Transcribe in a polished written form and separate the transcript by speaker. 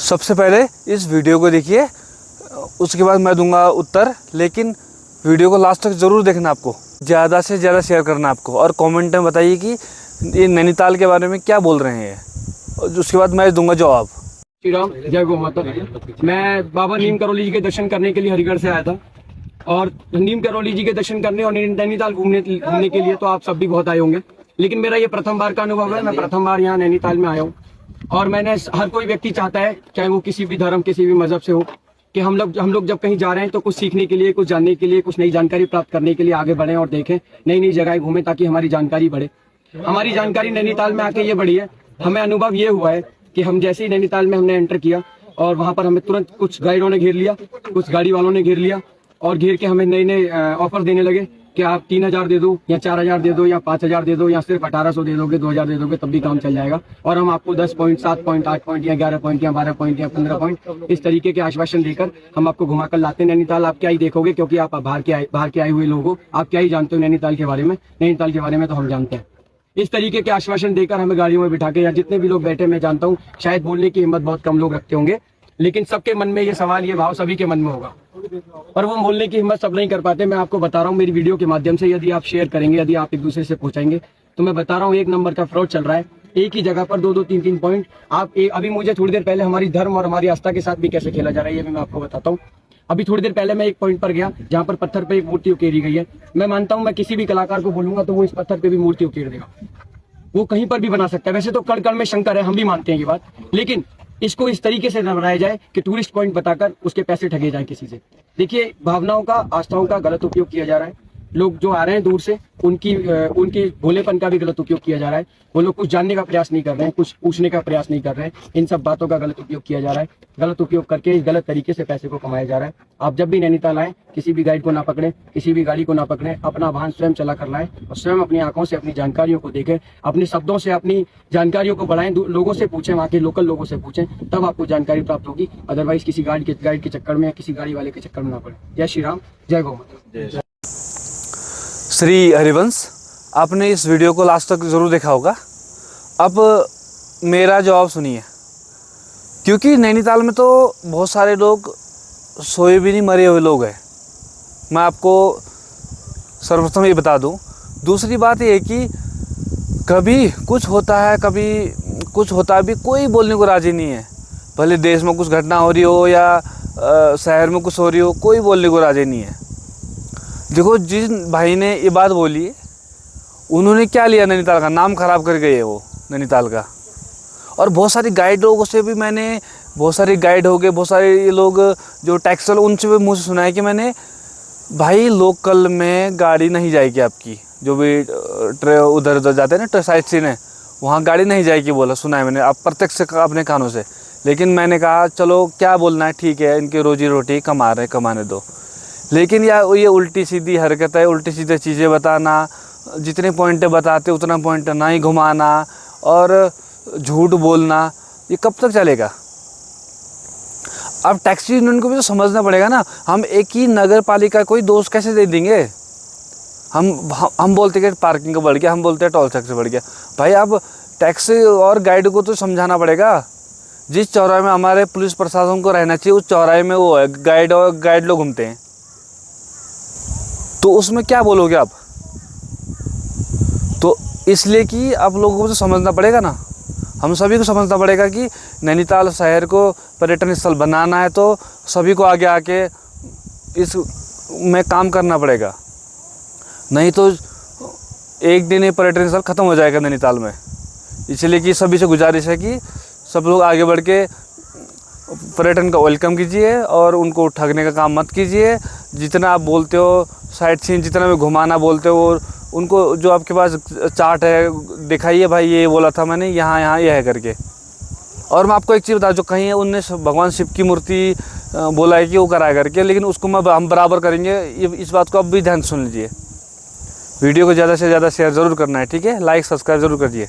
Speaker 1: सबसे पहले इस वीडियो को देखिए, उसके बाद मैं दूंगा उत्तर, लेकिन वीडियो को लास्ट तक ज़रूर देखना, आपको ज़्यादा से ज़्यादा शेयर करना आपको, और कमेंट में बताइए कि ये नैनीताल के बारे में क्या बोल रहे हैं, और उसके बाद मैं दूंगा जवाब।
Speaker 2: श्री राम, जय गौ माता। मैं बाबा नीम करौली जी के दर्शन करने के लिए हरिगढ़ से आया था, और नीम करौली जी के दर्शन करने और नैनीताल घूमने के लिए तो आप सब भी बहुत आए होंगे, लेकिन मेरा ये प्रथम बार का अनुभव है। मैं प्रथम बार यहाँ नैनीताल में आया हूँ, और मैंने हर कोई व्यक्ति चाहता है, चाहे वो किसी भी धर्म किसी भी मजहब से हो, कि हम लोग जब कहीं जा रहे हैं तो कुछ सीखने के लिए, कुछ जानने के लिए, कुछ नई जानकारी प्राप्त करने के लिए आगे बढ़ें और देखें, नई नई जगह घूमें, ताकि हमारी जानकारी बढ़े। हमारी जानकारी नैनीताल में आके ये बढ़ी है। हमें अनुभव ये हुआ है कि हम जैसे ही नैनीताल में हमने एंटर किया, और वहाँ पर हमें तुरंत कुछ गाइडों ने घेर लिया, कुछ गाड़ी वालों ने घेर लिया, और घेर के हमें नए नए ऑफर देने लगे कि आप 3000 दे दो, या 4000 दे दो, या 5000 दे दो, या सिर्फ 1800 दे दोगे, 2000 दे दोगे, तब भी काम चल जाएगा, और हम आपको 10 पॉइंट, 7 पॉइंट, 8 पॉइंट, या 11 पॉइंट, या 12 पॉइंट, या 15 पॉइंट, इस तरीके के आश्वासन देकर हम आपको घुमाकर लाते हैं नैनीताल। आप क्या ही देखोगे, क्योंकि आप बाहर के आए हुए लोग हो, आप क्या ही जानते हो नैनीताल के बारे में। नैनीताल के बारे में तो हम जानते हैं। इस तरीके के आश्वासन देकर हमें गाड़ियों में बिठा के, या जितने भी लोग बैठे, मैं जानता हूँ शायद बोलने की हिम्मत बहुत कम लोग रखते होंगे, लेकिन सबके मन में ये सवाल, ये भाव सभी के मन में होगा, पर वो बोलने की हिम्मत सब नहीं कर पाते। मैं आपको बता रहा हूँ मेरी वीडियो के माध्यम से, यदि आप शेयर करेंगे, यदि आप एक दूसरे से पूछेंगे, तो मैं बता रहा हूँ 1 नंबर का फ्रॉड चल रहा है। एक ही जगह पर 2-2, 3-3 पॉइंट। अभी मुझे थोड़ी देर पहले हमारी धर्म और हमारी आस्था के साथ भी कैसे खेला जा रहा है, ये भी मैं आपको बताता हूँ। अभी थोड़ी देर पहले मैं एक पॉइंट पर गया जहाँ पर पत्थर पे एक मूर्ति उकेरी गई है। मैं मानता हूँ, मैं किसी भी कलाकार को बोलूंगा तो वो इस पत्थर पे भी मूर्ति उकेर देगा, वो कहीं पर भी बना सकता है। वैसे तो कण कण में शंकर है, हम भी मानते हैं ये बात, लेकिन इसको इस तरीके से न बनाया जाए कि टूरिस्ट पॉइंट बताकर उसके पैसे ठगे जाए किसी से। देखिए, भावनाओं का, आस्थाओं का गलत उपयोग किया जा रहा है। लोग जो आ रहे हैं दूर से, उनके भोलेपन का भी गलत उपयोग किया जा रहा है। वो लोग कुछ जानने का प्रयास नहीं कर रहे हैं, कुछ पूछने का प्रयास नहीं कर रहे हैं। इन सब बातों का गलत उपयोग किया जा रहा है। गलत उपयोग करके इस गलत तरीके से पैसे को कमाया जा रहा है। आप जब भी नैनीताल आए, किसी भी गाइड को ना पकड़े, किसी भी गाड़ी को ना पकड़े, अपना वाहन स्वयं चला कर लाएं, और स्वयं अपनी आंखों से अपनी जानकारियों को देखें, अपने शब्दों से अपनी जानकारियों को बढ़ाएं, लोगों से पूछें, वहाँ के लोकल लोगों से पूछें, तब आपको जानकारी प्राप्त होगी। अदरवाइज किसी गाइड के चक्कर में या किसी गाड़ी वाले के चक्कर में ना पड़े। जय श्री राम, जय गौ माता।
Speaker 1: श्री हरिवंश, आपने इस वीडियो को लास्ट तक ज़रूर देखा होगा। अब मेरा जवाब सुनिए, क्योंकि नैनीताल में तो बहुत सारे लोग सोए भी नहीं, मरे हुए लोग हैं। मैं आपको सर्वप्रथम ये बता दूं। दूसरी बात ये है कि कभी कुछ होता है, कभी कुछ होता है, भी कोई बोलने को राज़ी नहीं है। भले देश में कुछ घटना हो रही हो या शहर में कुछ हो रही हो, कोई बोलने को राज़ी नहीं है। देखो, जिन भाई ने ये बात बोली, उन्होंने क्या लिया, नैनीताल का नाम खराब कर गए वो नैनीताल का। और बहुत सारी गाइड लोगों से भी मैंने, बहुत सारे गाइड हो गए, बहुत सारे ये लोग जो टैक्सी वाले, उनसे भी मुझे सुना है कि मैंने, भाई लोकल में गाड़ी नहीं जाएगी आपकी, जो भी उधर उधर जाते हैं ना साइड सीन है, वहाँ गाड़ी नहीं जाएगी बोला, सुना है मैंने, आप प्रत्यक्ष अपने कानों से। लेकिन मैंने कहा चलो क्या बोलना है, ठीक है, इनकी रोजी रोटी कमा रहे, कमाने दो। लेकिन ये उल्टी सीधी हरकत है, उल्टी सीधी चीज़ें बताना, जितने पॉइंट बताते उतना पॉइंट ना ही घुमाना, और झूठ बोलना, ये कब तक चलेगा। अब टैक्सी यूनियन को भी तो समझना पड़ेगा ना। हम एक ही नगर पालिका कोई दोष कैसे दे देंगे। हम बोलते कि पार्किंग का बढ़ गया, हम बोलते हैं टोल टैक्स बढ़ गया। भाई अब टैक्सी और गाइड को तो समझाना पड़ेगा। जिस चौराहे में हमारे पुलिस प्रशासन को रहना चाहिए, उस चौराहे में वो है गाइड, और गाइड लोग घूमते हैं, तो उसमें क्या बोलोगे आप। तो इसलिए कि आप लोगों को तो समझना पड़ेगा ना, हम सभी को समझना पड़ेगा कि नैनीताल शहर को पर्यटन स्थल बनाना है, तो सभी को आगे आके इस में काम करना पड़ेगा। नहीं तो एक दिन ये पर्यटन स्थल ख़त्म हो जाएगा नैनीताल में। इसलिए कि सभी से गुजारिश है कि सब लोग आगे बढ़ के पर्यटन का वेलकम कीजिए, और उनको ठगने का काम मत कीजिए। जितना आप बोलते हो साइट सीन, जितना भी घुमाना बोलते हो, उनको जो आपके पास चार्ट है दिखाइए, भाई ये बोला था मैंने, यहाँ ये है करके। और मैं आपको एक चीज़ बता, जो कहीं है उनने भगवान शिव की मूर्ति बोला है कि वो कराया करके, लेकिन उसको हम बराबर करेंगे। इस बात को आप भी ध्यान सुन लीजिए। वीडियो को ज़्यादा से ज़्यादा शेयर ज़रूर करना है, ठीक है। लाइक सब्सक्राइब ज़रूर करिए।